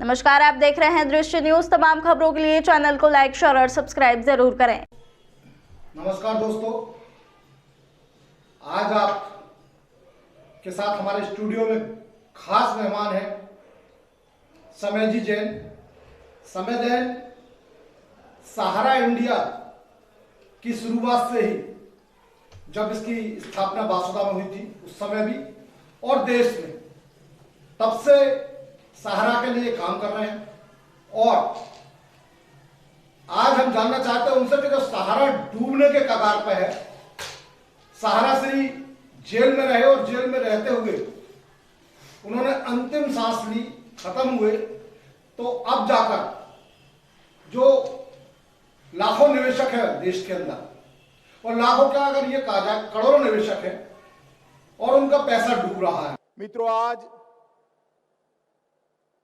नमस्कार, आप देख रहे हैं दृश्य न्यूज। तमाम खबरों के लिए चैनल को लाइक, शेयर और सब्सक्राइब जरूर करें। नमस्कार दोस्तों, आज आप के साथ हमारे स्टूडियो में खास मेहमान हैं समय जी जैन। समय जैन सहारा इंडिया की शुरुआत से ही, जब इसकी स्थापना बासुदा में हुई थी उस समय भी और देश में, तब से सहारा के लिए काम कर रहे हैं। और आज हम जानना चाहते हैं उनसे कि जो सहारा डूबने के कगार पर है, सहारा श्री जेल में रहे और जेल में रहते हुए उन्होंने अंतिम सांस ली, खत्म हुए, तो अब जाकर जो लाखों निवेशक है देश के अंदर, और लाखों क्या अगर ये कहा जाए करोड़ों निवेशक है और उनका पैसा डूब रहा है। मित्रों, आज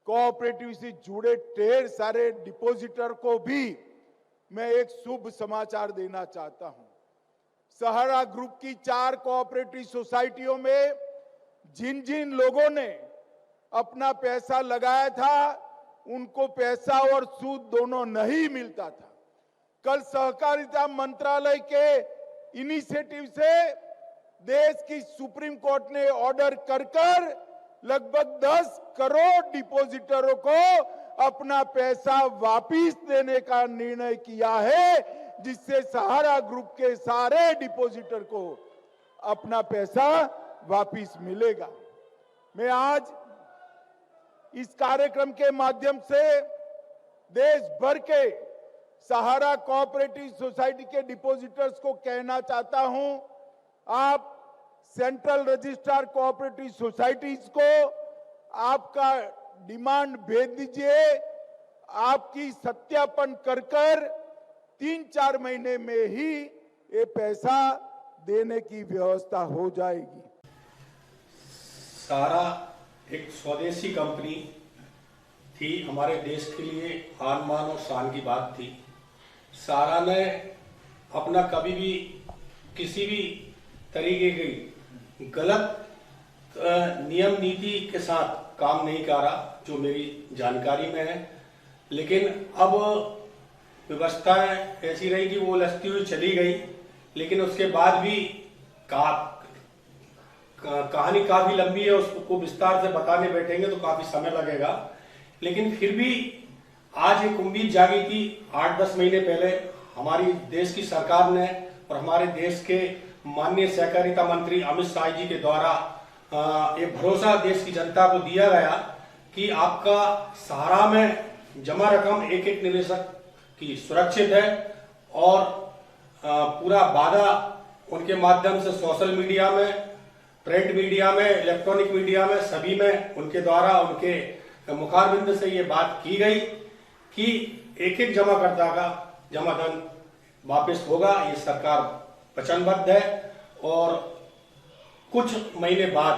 कोऑपरेटिव से जुड़े ढेर सारे डिपॉजिटर को भी मैं एक शुभ समाचार देना चाहता हूं। सहारा ग्रुप की 4 कोऑपरेटिव सोसाइटियों में जिन जिन लोगों ने अपना पैसा लगाया था, उनको पैसा और सूद दोनों नहीं मिलता था। कल सहकारिता मंत्रालय के इनिशिएटिव से देश की सुप्रीम कोर्ट ने ऑर्डर कर लगभग 10 करोड़ डिपॉजिटरों को अपना पैसा वापस देने का निर्णय किया है, जिससे सहारा ग्रुप के सारे डिपॉजिटर को अपना पैसा वापस मिलेगा। मैं आज इस कार्यक्रम के माध्यम से देश भर के सहारा कोऑपरेटिव सोसाइटी के डिपॉजिटर्स को कहना चाहता हूं, आप सेंट्रल रजिस्ट्रार कोऑपरेटिव सोसाइटीज को आपका डिमांड भेज दीजिए। आपकी सत्यापन कर 3-4 महीने में ही ये पैसा देने की व्यवस्था हो जाएगी। सहारा एक स्वदेशी कंपनी थी, हमारे देश के लिए आन मान और शान की बात थी। सहारा ने अपना कभी भी किसी भी तरीके की गलत नियम नीति के साथ काम नहीं करा, जो मेरी जानकारी में है। लेकिन अब व्यवस्थाएं ऐसी रही कि वो उलझती हुई चली गई, लेकिन उसके बाद भी कहानी काफी लंबी है, उसको विस्तार से बताने बैठेंगे तो काफी समय लगेगा। लेकिन फिर भी आज एक उम्मीद जागी थी 8-10 महीने पहले हमारी देश की सरकार ने और हमारे देश के माननीय सहकारिता मंत्री अमित शाह जी के द्वारा ये भरोसा देश की जनता को दिया गया कि आपका सहारा में जमा रकम एक निवेशक की सुरक्षित है। और पूरा वादा उनके माध्यम से सोशल मीडिया में, प्रिंट मीडिया में, इलेक्ट्रॉनिक मीडिया में, सभी में उनके द्वारा, उनके मुखारबिंद से ये बात की गई कि एक जमाकर्ता का जमा धन वापस होगा। ये सरकार वचनबद्ध है। और कुछ महीने बाद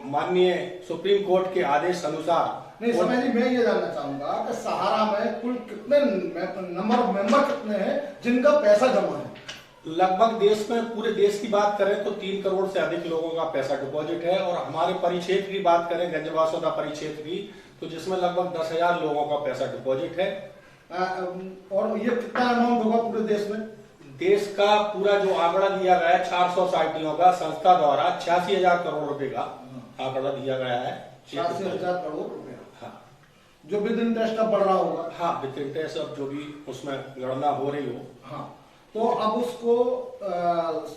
माननीय सुप्रीम कोर्ट के आदेश अनुसार नहीं, समय जी मैं ये जानना चाहूंगा कि सहारा में कुल कितने मेंबर कितने हैं जिनका पैसा जमा है? लगभग देश में, पूरे देश की बात करें तो 3 करोड़ से अधिक लोगों का पैसा डिपॉजिट है। और हमारे परिक्षेत्र की बात करें, गंजबासौदा परिक्षेत्र की, तो जिसमें लगभग 10,000 लोगों का पैसा डिपॉजिट है। और ये कितना अमाउंट होगा पूरे देश में? देश का पूरा जो आंकड़ा दिया गया है 400 सोसाइटियों का संस्था द्वारा 86,000 करोड़ रुपए का आंकड़ा दिया गया है। 86,000 करोड़ रुपए। हाँ, जो विद इंटरेस्ट अब बढ़ रहा होगा। हाँ, विद इंटरेस्ट अब जो भी उसमें गणना हो रही हो। हाँ, तो अब उसको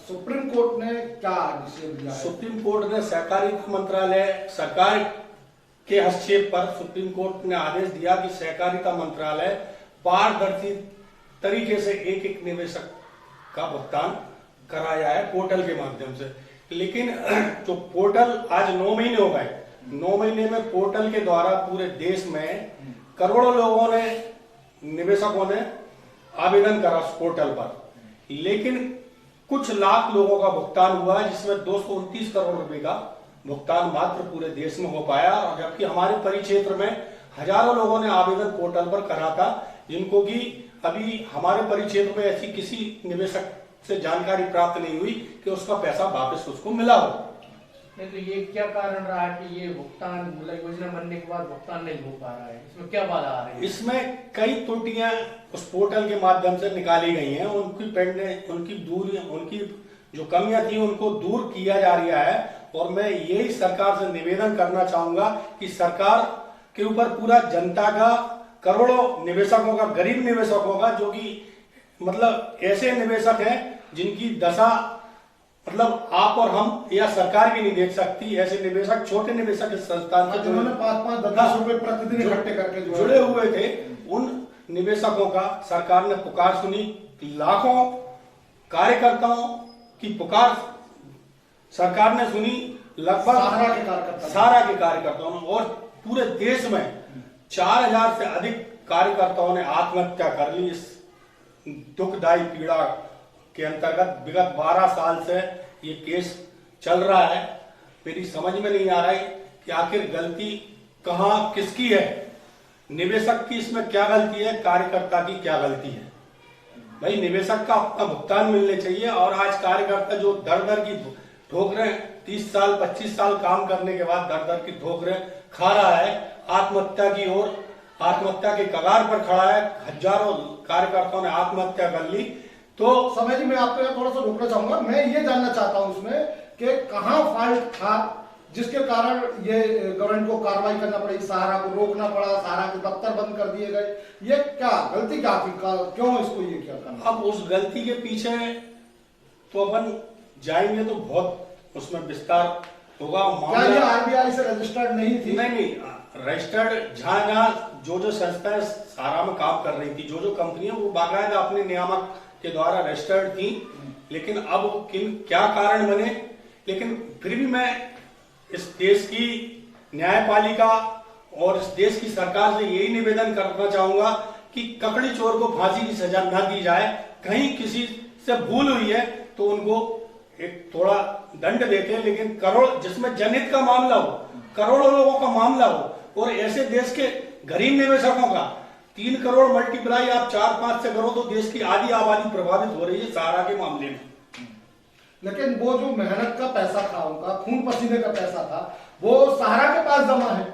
सुप्रीम कोर्ट ने क्या डिसीजन दिया है? सुप्रीम कोर्ट ने सहकारिता मंत्रालय, सरकार के हस्तक्षेप पर सुप्रीम कोर्ट ने आदेश दिया कि सहकारिता मंत्रालय पारदर्शी तरीके से एक निवेशक का भुगतान कराया है पोर्टल के माध्यम से। लेकिन जो पोर्टल आज 9 महीने हो गए, 9 महीने में पोर्टल के द्वारा पूरे देश में करोड़ों लोगों ने, निवेशकों ने आवेदन करा उस पोर्टल पर, लेकिन कुछ लाख लोगों का भुगतान हुआ है, जिसमें 229 करोड़ रुपए का भुगतान मात्र पूरे देश में हो पाया। और जबकि हमारे परिक्षेत्र में हजारों लोगों ने आवेदन पोर्टल पर करा था, जिनको की अभी हमारे परिक्षेत्र में ऐसी किसी निवेशक से जानकारी प्राप्त नहीं हुई कि उसका पैसा वापस उसको मिला हो। नहीं तो ये क्या कारण रहा है कि ये भुगतान मतलब योजना बनने के बाद भुगतान नहीं हो पा रहा है, इसमें क्या बाधा आ रही है? इसमें कई त्रुटियां उस पोर्टल के माध्यम से निकाली गई हैं, उनकी जो कमियां थी उनको दूर किया जा रहा है। और मैं यही सरकार से निवेदन करना चाहूंगा कि सरकार के ऊपर पूरा जनता का, करोड़ों निवेशकों का, गरीब निवेशकों का, जो कि मतलब ऐसे निवेशक हैं जिनकी दशा मतलब आप और हम या सरकार भी नहीं देख सकती, ऐसे निवेशक, छोटे निवेशक इस संस्थान से जिन्होंने 5-5-10 रुपए प्रतिदिन इकट्ठे करके जुड़े हुए थे, उन निवेशकों का सरकार ने पुकार सुनी। लाखों कार्यकर्ताओं की पुकार सरकार ने सुनी, लगभग सारा के कार्यकर्ताओं ने, और पूरे देश में 4000 से अधिक कार्यकर्ताओं ने आत्महत्या कर ली इस दुखदायी पीड़ा के अंतर्गत। विगत 12 साल से ये केस चल रहा है। मेरी समझ में नहीं आ रहा है कि आखिर गलती कहां किसकी है, निवेशक की इसमें क्या गलती है, कार्यकर्ता की क्या गलती है? भाई निवेशक का अपना भुगतान मिलने चाहिए। और आज कार्यकर्ता जो दर दर की ठोकरें, 30 साल 25 साल काम करने के बाद दर दर की ठोकरें खा रहा है, आत्महत्या की ओर, आत्महत्या के कगार पर खड़ा है। हजारों कार्यकर्ताओं ने आत्महत्या कर ली। तो समय जी, मैं आपको यहाँ थोड़ा सा रोकना चाहूंगा। मैं ये जानना चाहता हूँ इसमें कि कहाँ फॉल्ट था जिसके कारण ये गवर्नमेंट को कार्रवाई करना पड़ी, सहारा को रोकना पड़ा, सहारा के दफ्तर बंद कर दिए गए, ये क्या गलती क्या थी, क्यों इसको ये क्या करना? अब उस गलती के पीछे तो अपन जाएंगे तो बहुत उसमें विस्तार होगा। क्या ये आरबीआई से रजिस्टर्ड नहीं थी? नहीं, रजिस्टर्ड जहां जो संस्थाएं सहारा में काम कर रही थी, जो कंपनियां, वो बाकायदा अपने नियामक के द्वारा रजिस्टर्ड थी। लेकिन अब क्या कारण बने, लेकिन फिर भी मैं इस देश की न्यायपालिका और इस देश की सरकार से यही निवेदन करना चाहूंगा कि ककड़ी चोर को फांसी की सजा न दी जाए। कहीं किसी से भूल हुई है तो उनको एक थोड़ा दंड देते, लेकिन करोड़, जिसमें जनहित का मामला हो, करोड़ों लोगों का मामला हो, और ऐसे देश के गरीब निवेशकों का 3 करोड़ मल्टीप्लाई आप 4-5 से करो तो देश की आधी आबादी प्रभावित हो रही है सहारा के मामले में। लेकिन वो जो मेहनत का पैसा था, उनका खून पसीने का पैसा था, वो सहारा के पास जमा है।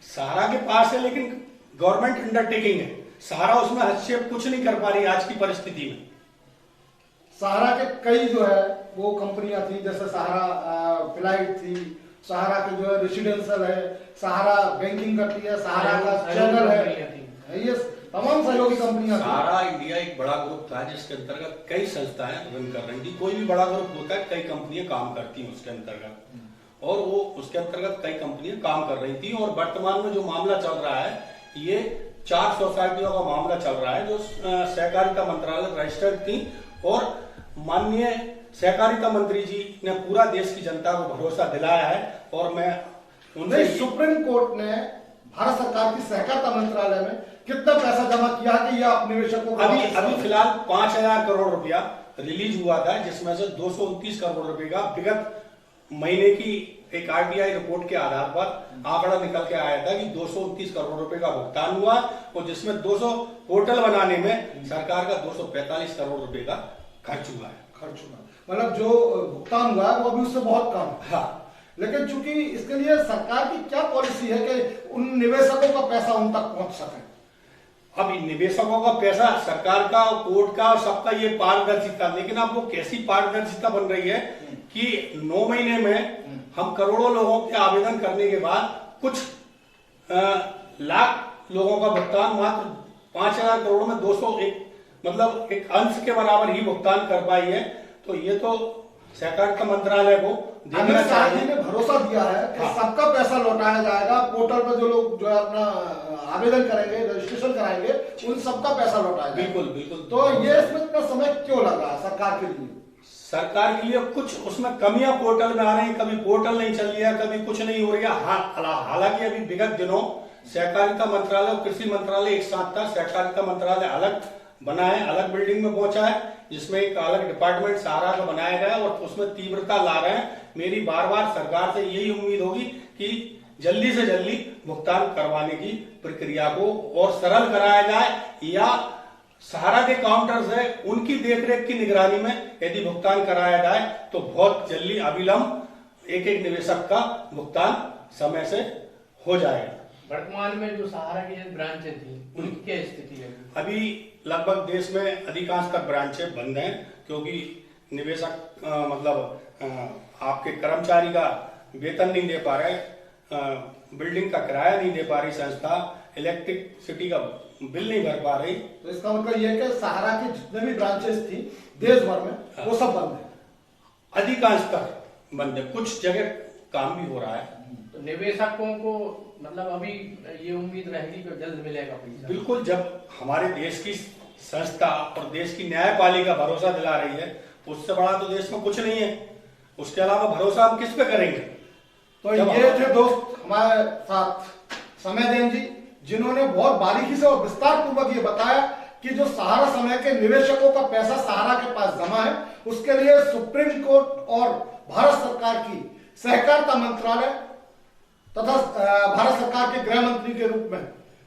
सहारा के पास है, लेकिन गवर्नमेंट अंडरटेकिंग है। सहारा उसमें हस्तक्षेप कुछ नहीं कर पा रही आज की परिस्थिति में। सहारा के कई जो है वो कंपनियां थी, जैसे सहारा फ्लाइट थी, सहारा के जो है रेसिडेंशियल है, सहारा बैंकिंग करती है, सहारा का चैनल है, ये तमाम सहयोगी कंपनियां। सहारा इंडिया एक बड़ा ग्रुप था जिसके अंतर्गत कई संस्थाएं रन कर रही थी। कोई भी बड़ा ग्रुप होता है, कई कंपनियां काम करती हैं उसके अंतर्गत, और वो उसके अंतर्गत कई कंपनियां काम कर रही थी। और वर्तमान में जो मामला चल रहा है, ये 4 सोसाइटियों का मामला चल रहा है जो सहकारिता मंत्रालय रजिस्टर्ड थी। और माननीय सहकारिता मंत्री जी ने पूरा देश की जनता को भरोसा दिलाया है। और मैं उनसे, सुप्रीम कोर्ट ने भारत सरकार की सहकारिता मंत्रालय में कितना पैसा जमा किया कि ये आप निवेशकों को अभी फिलहाल 5000 करोड़ रुपया रिलीज हुआ था, जिसमें से 229 करोड़ रुपए का विगत महीने की एक आरबीआई रिपोर्ट के आधार पर आंकड़ा निकल के आया था कि 229 करोड़ रुपए का भुगतान हुआ, और जिसमें 200 होटल बनाने में सरकार का 245 करोड़ रुपए का खर्च हुआ है। मतलब जो भुगतान हुआ है वो अभी उससे बहुत कम है। हाँ, लेकिन चूंकि इसके लिए सरकार की क्या पॉलिसी है कि उन निवेशकों का पैसा उन तक पहुंच सके? अब निवेशकों का पैसा, सरकार का, कोर्ट का, सबका ये पारदर्शिता, लेकिन अब वो कैसी पारदर्शिता बन रही है कि 9 महीने में हम करोड़ों लोगों के आवेदन करने के बाद कुछ लाख लोगों का भुगतान मात्र 5000 करोड़ में 201 मतलब एक अंश के बराबर ही भुगतान कर पाई है। तो ये तो सहकारिता मंत्रालय को अमित शाह जी ने भरोसा दिया है कि सबका पैसा लौटाया जाएगा। पोर्टल पर जो लोग जो है अपना आवेदन करेंगे, रजिस्ट्रेशन कराएंगे, उन सबका पैसा लौटाया जाएगा। बिल्कुल बिल्कुल। तो ये इसमें इतना समय क्यों लग रहा है सरकार के लिए? सरकार के लिए कुछ उसमें कमियां पोर्टल में आ रही, कभी पोर्टल नहीं चल रही है, कभी कुछ नहीं हो रही है। हालांकि अभी विगत दिनों सहकारिता मंत्रालय और कृषि मंत्रालय एक साथ था। सहकारिता मंत्रालय अलग बना है, अलग बिल्डिंग में पहुंचा है, जिसमें एक अलग डिपार्टमेंट सहारा का बनाया गया है, और उसमें तीव्रता ला रहे हैं। मेरी बार बार सरकार से यही उम्मीद होगी कि जल्दी से जल्दी भुगतान करवाने की प्रक्रिया को और सरल कराया जाए, या सहारा के काउंटर से उनकी देखरेख की निगरानी में यदि भुगतान कराया जाए तो बहुत जल्दी, अविलंब एक एक निवेशक का भुगतान समय से हो जाएगा। वर्तमान में जो सहारा की ब्रांचें थी उनकी क्या स्थिति है? अभी लगभग देश में अधिकांश कर ब्रांचें बंद हैं, क्योंकि निवेशक आपके कर्मचारी का वेतन नहीं दे पा रहे, बिल्डिंग का किराया नहीं दे पा रही संस्था, इलेक्ट्रिसिटी का बिल नहीं भर पा रही। तो इसका मतलब यह कि सहारा की जितने भी ब्रांचेस थी देश भर में वो सब बंद है। अधिकांश तक बंद है, कुछ जगह काम भी हो रहा है। तो निवेशकों को मतलब अभी ये उम्मीद रहेगी कि जल्द मिलेगा पैसा? बिल्कुल, जब हमारे देश की संस्था और देश की न्यायपालिका भरोसा दिला रही है, उससे बड़ा तो देश में कुछ नहीं है। उसके अलावा भरोसा हम किस पे करेंगे? तो ये थे दोस्त हमारे साथ समय देन जी, जिन्होंने बहुत बारीकी से और विस्तार पूर्वक ये बताया कि जो सहारा समय के निवेशकों का पैसा सहारा के पास जमा है, उसके लिए सुप्रीम कोर्ट और भारत सरकार की सहकारिता मंत्रालय तथा भारत सरकार के गृह मंत्री के रूप में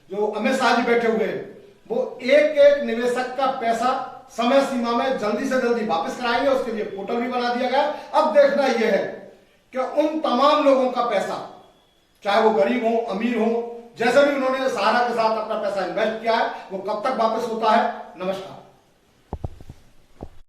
जो अमित शाह जी बैठे हुए हैं, वो एक एक निवेशक का पैसा समय सीमा में जल्दी से जल्दी वापस कराएंगे। उसके लिए पोर्टल भी बना दिया गया। अब देखना यह है कि उन तमाम लोगों का पैसा, चाहे वो गरीब हो अमीर हो, जैसे भी उन्होंने सहारा के साथ अपना पैसा इन्वेस्ट किया है, वो कब तक वापस होता है। नमस्कार।